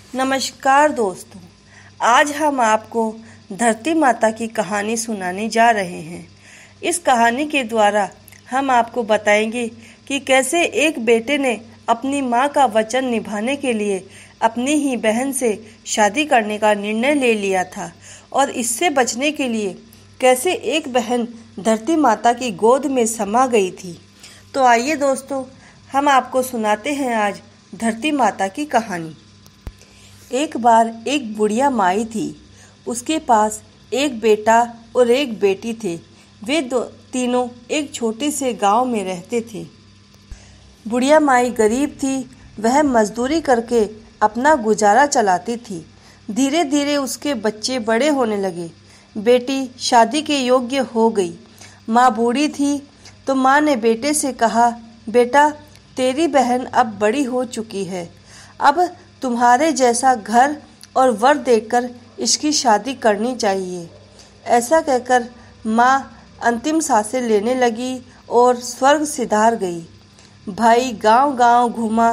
नमस्कार दोस्तों, आज हम आपको धरती माता की कहानी सुनाने जा रहे हैं। इस कहानी के द्वारा हम आपको बताएंगे कि कैसे एक बेटे ने अपनी माँ का वचन निभाने के लिए अपनी ही बहन से शादी करने का निर्णय ले लिया था और इससे बचने के लिए कैसे एक बहन धरती माता की गोद में समा गई थी। तो आइए दोस्तों, हम आपको सुनाते हैं आज धरती माता की कहानी। एक बार एक बुढ़िया माई थी। उसके पास एक बेटा और एक बेटी थे। वे तीनों एक छोटे से गांव में रहते थे। बुढ़िया माई गरीब थी। वह मजदूरी करके अपना गुजारा चलाती थी। धीरे धीरे उसके बच्चे बड़े होने लगे। बेटी शादी के योग्य हो गई। माँ बूढ़ी थी तो माँ ने बेटे से कहा, बेटा तेरी बहन अब बड़ी हो चुकी है, अब तुम्हारे जैसा घर और वर देखकर इसकी शादी करनी चाहिए। ऐसा कहकर माँ अंतिम सांसें लेने लगी और स्वर्ग सिधार गई। भाई गांव-गांव घूमा,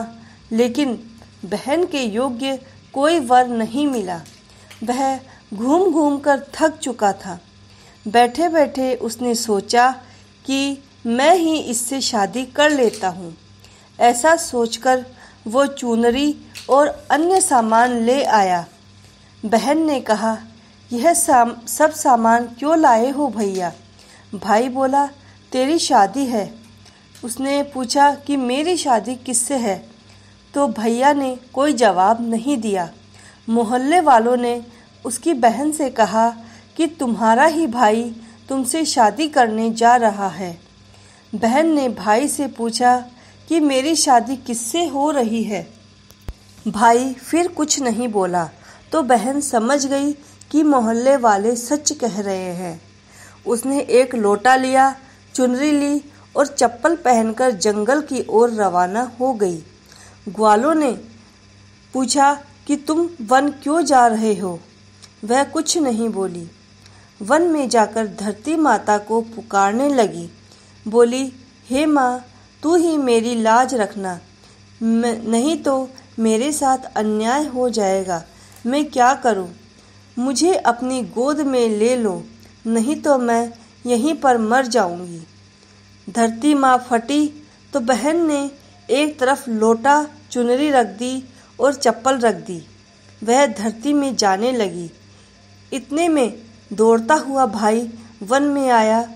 लेकिन बहन के योग्य कोई वर नहीं मिला। वह घूम घूम कर थक चुका था। बैठे बैठे उसने सोचा कि मैं ही इससे शादी कर लेता हूँ। ऐसा सोचकर वो चुनरी और अन्य सामान ले आया। बहन ने कहा, यह सब सामान क्यों लाए हो भैया? भाई बोला, तेरी शादी है। उसने पूछा कि मेरी शादी किससे है? तो भैया ने कोई जवाब नहीं दिया। मोहल्ले वालों ने उसकी बहन से कहा कि तुम्हारा ही भाई तुमसे शादी करने जा रहा है। बहन ने भाई से पूछा कि मेरी शादी किससे हो रही है? भाई फिर कुछ नहीं बोला तो बहन समझ गई कि मोहल्ले वाले सच कह रहे हैं। उसने एक लोटा लिया, चुनरी ली और चप्पल पहनकर जंगल की ओर रवाना हो गई। ग्वालों ने पूछा कि तुम वन क्यों जा रहे हो? वह कुछ नहीं बोली। वन में जाकर धरती माता को पुकारने लगी। बोली, हे माँ, तू ही मेरी लाज रखना, नहीं तो मेरे साथ अन्याय हो जाएगा। मैं क्या करूं? मुझे अपनी गोद में ले लो, नहीं तो मैं यहीं पर मर जाऊंगी। धरती माँ फटी तो बहन ने एक तरफ लोटा, चुनरी रख दी और चप्पल रख दी। वह धरती में जाने लगी। इतने में दौड़ता हुआ भाई वन में आया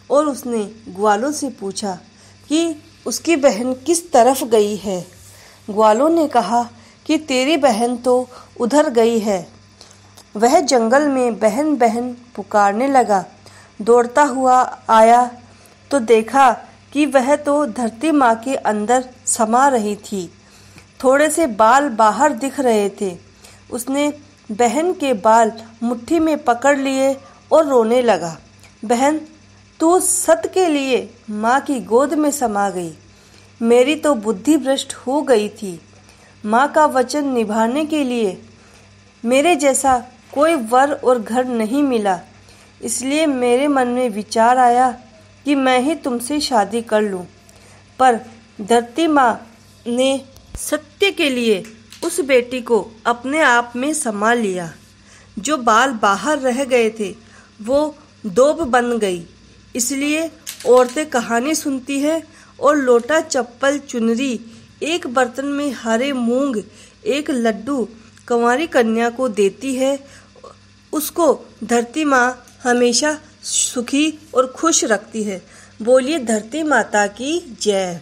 और उसने ग्वालों से पूछा कि उसकी बहन किस तरफ गई है। ग्वालों ने कहा कि तेरी बहन तो उधर गई है। वह जंगल में बहन बहन पुकारने लगा। दौड़ता हुआ आया तो देखा कि वह तो धरती माँ के अंदर समा रही थी। थोड़े से बाल बाहर दिख रहे थे। उसने बहन के बाल मुट्ठी में पकड़ लिए और रोने लगा। बहन, तू सत के लिए माँ की गोद में समा गई। मेरी तो बुद्धि भ्रष्ट हो गई थी। माँ का वचन निभाने के लिए मेरे जैसा कोई वर और घर नहीं मिला। इसलिए मेरे मन में विचार आया कि मैं ही तुमसे शादी कर लूं। पर धरती माँ ने सत्य के लिए उस बेटी को अपने आप में समा लिया। जो बाल बाहर रह गए थे वो दोब बन गई। इसलिए औरतें कहानी सुनती है और लोटा, चप्पल, चुनरी, एक बर्तन में हरे मूंग, एक लड्डू कंवारी कन्या को देती है। उसको धरती माँ हमेशा सुखी और खुश रखती है। बोलिए धरती माता की जय।